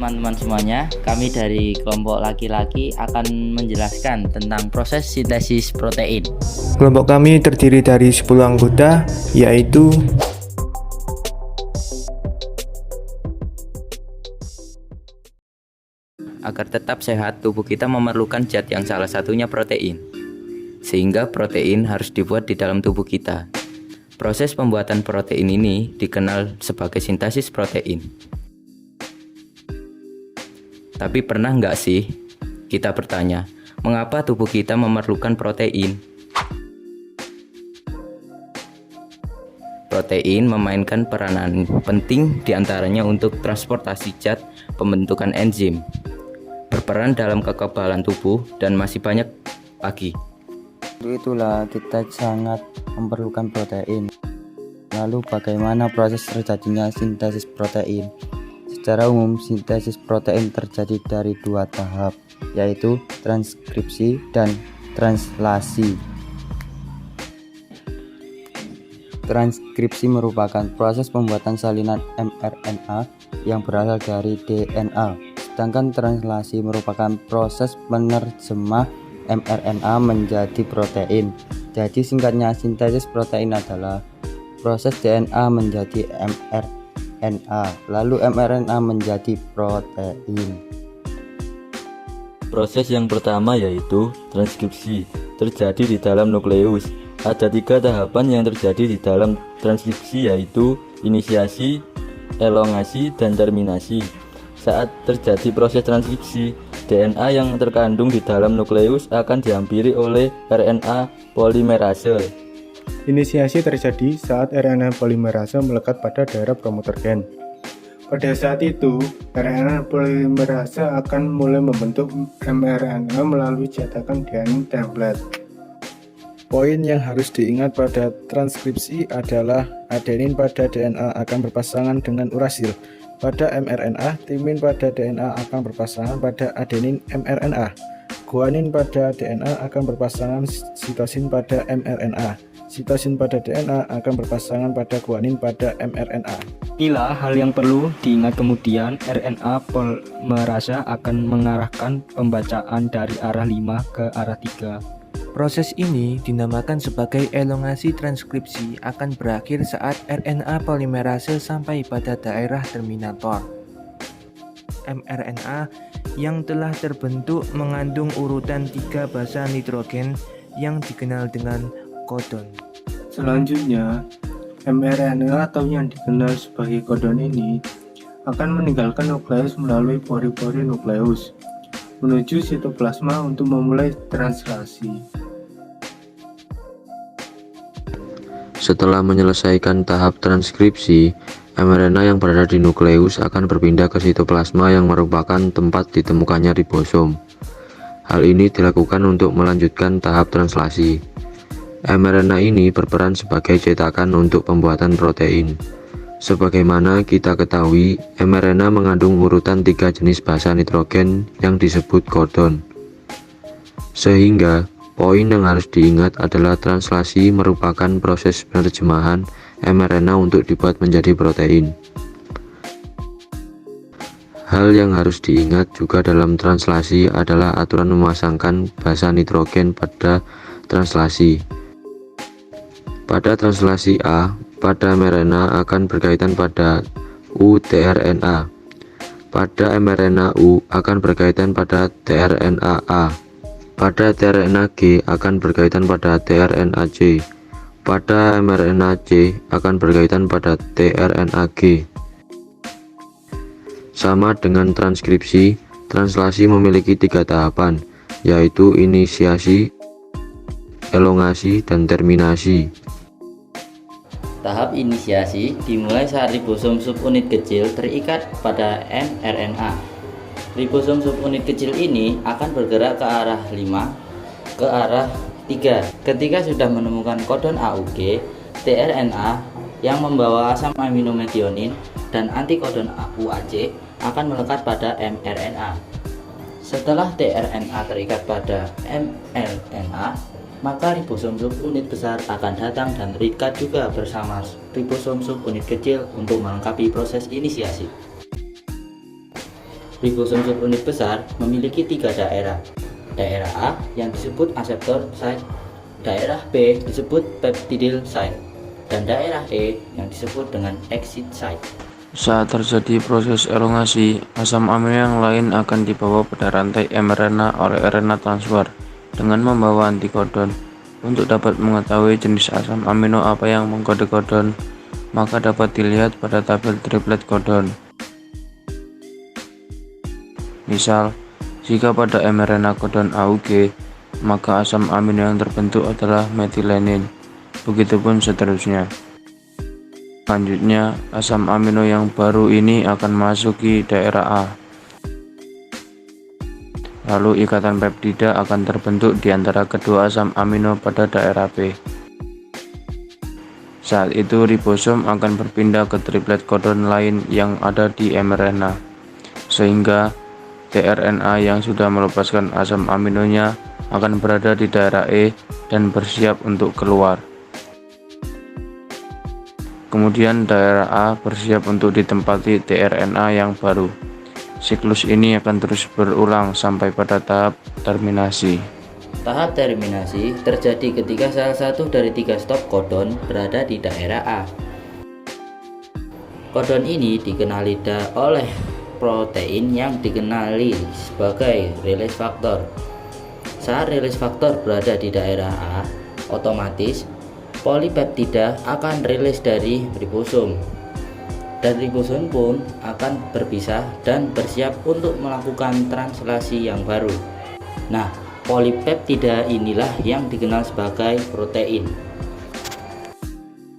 teman-teman semuanya, kami dari kelompok laki-laki akan menjelaskan tentang proses sintesis protein. Kelompok kami terdiri dari 10 anggota, yaitu Agar tetap sehat, tubuh kita memerlukan zat yang salah satunya protein. Sehingga protein harus dibuat di dalam tubuh kita. Proses pembuatan protein ini dikenal sebagai sintesis protein. Tapi pernah nggak sih kita bertanya, mengapa tubuh kita memerlukan protein? Protein memainkan peranan penting diantaranya untuk transportasi zat, pembentukan enzim, berperan dalam kekebalan tubuh, dan masih banyak lagi. Itulah kita sangat memerlukan protein. Lalu bagaimana proses terjadinya sintesis protein? Secara umum, sintesis protein terjadi dari dua tahap, yaitu transkripsi dan translasi. Transkripsi merupakan proses pembuatan salinan mRNA yang berasal dari DNA, sedangkan translasi merupakan proses menerjemah mRNA menjadi protein. Jadi singkatnya, sintesis protein adalah proses DNA menjadi mRNA, lalu mRNA menjadi protein. Proses yang pertama yaitu transkripsi, terjadi di dalam nukleus. Ada 3 tahapan yang terjadi di dalam transkripsi, yaitu inisiasi, elongasi, dan terminasi. Saat terjadi proses transkripsi, DNA yang terkandung di dalam nukleus akan dihampiri oleh RNA polimerase. inisiasi terjadi saat RNA polimerase melekat pada daerah promoter gen. Pada saat itu, RNA polimerase akan mulai membentuk mRNA melalui cetakan DNA template. Poin yang harus diingat pada transkripsi adalah adenin pada DNA akan berpasangan dengan urasil pada mRNA, timin pada DNA akan berpasangan pada adenin mRNA, guanin pada DNA akan berpasangan sitosin pada mRNA, sitosin pada DNA akan berpasangan pada guanin pada mRNA. Inilah hal yang perlu diingat kemudian, RNA polimerase akan mengarahkan pembacaan dari arah 5 ke arah 3. Proses ini dinamakan sebagai elongasi. Transkripsi akan berakhir saat RNA polimerase sampai pada daerah terminator. mRNA yang telah terbentuk mengandung urutan 3 basa nitrogen yang dikenal dengan codon. Selanjutnya, mRNA atau yang dikenal sebagai codon ini akan meninggalkan nukleus melalui pori-pori nukleus menuju sitoplasma untuk memulai translasi. Setelah menyelesaikan tahap transkripsi, mRNA yang berada di nukleus akan berpindah ke sitoplasma yang merupakan tempat ditemukannya ribosom. Hal ini dilakukan untuk melanjutkan tahap translasi. mRNA ini berperan sebagai cetakan untuk pembuatan protein. Sebagaimana kita ketahui, mRNA mengandung urutan 3 jenis basa nitrogen yang disebut codon. Sehingga, poin yang harus diingat adalah translasi merupakan proses penerjemahan mRNA untuk dibuat menjadi protein. Hal yang harus diingat juga dalam translasi adalah aturan memasangkan basa nitrogen pada translasi. Pada translasi A, pada mRNA akan berkaitan pada uTRNA. Pada mRNA U akan berkaitan pada tRNA A. Pada tRNA G akan berkaitan pada tRNA C. Pada mRNA C akan berkaitan pada tRNA G. Sama dengan transkripsi, translasi memiliki 3 tahapan, yaitu inisiasi, elongasi, dan terminasi. Tahap inisiasi dimulai saat ribosom subunit kecil terikat pada mRNA. Ribosom subunit kecil ini akan bergerak ke arah 5 ke arah 3. Ketika sudah menemukan kodon AUG, tRNA yang membawa asam amino metionin dan antikodon UAC akan melekat pada mRNA. Setelah tRNA terikat pada mRNA, maka ribosom subunit besar akan datang dan terikat juga bersama ribosom subunit kecil untuk melengkapi proses inisiasi. Ribosom subunit besar memiliki 3 daerah. Daerah A yang disebut aseptor site, daerah B disebut peptidyl site, dan daerah E yang disebut dengan exit site. Saat terjadi proses elongasi, asam amino yang lain akan dibawa pada rantai mRNA oleh RNA transfer dengan membawa antikodon. Untuk dapat mengetahui jenis asam amino apa yang mengkode kodon, maka dapat dilihat pada tabel triplet kodon. Misal, jika pada mRNA kodon AUG, maka asam amino yang terbentuk adalah metilenin. Begitupun seterusnya. Selanjutnya, asam amino yang baru ini akan masuki daerah A. Lalu ikatan peptida akan terbentuk di antara kedua asam amino pada daerah B. Saat itu ribosom akan berpindah ke triplet kodon lain yang ada di mRNA, sehingga tRNA yang sudah melepaskan asam aminonya akan berada di daerah E dan bersiap untuk keluar. Kemudian daerah A bersiap untuk ditempati tRNA yang baru. Siklus ini akan terus berulang sampai pada tahap terminasi. Tahap terminasi terjadi ketika salah satu dari 3 stop kodon berada di daerah A. Kodon ini dikenali oleh protein yang dikenali sebagai release factor. Saat release factor berada di daerah A, otomatis polipeptida akan rilis dari ribosom, dan ribosom pun akan berpisah dan bersiap untuk melakukan translasi yang baru. Nah, polipeptida inilah yang dikenal sebagai protein.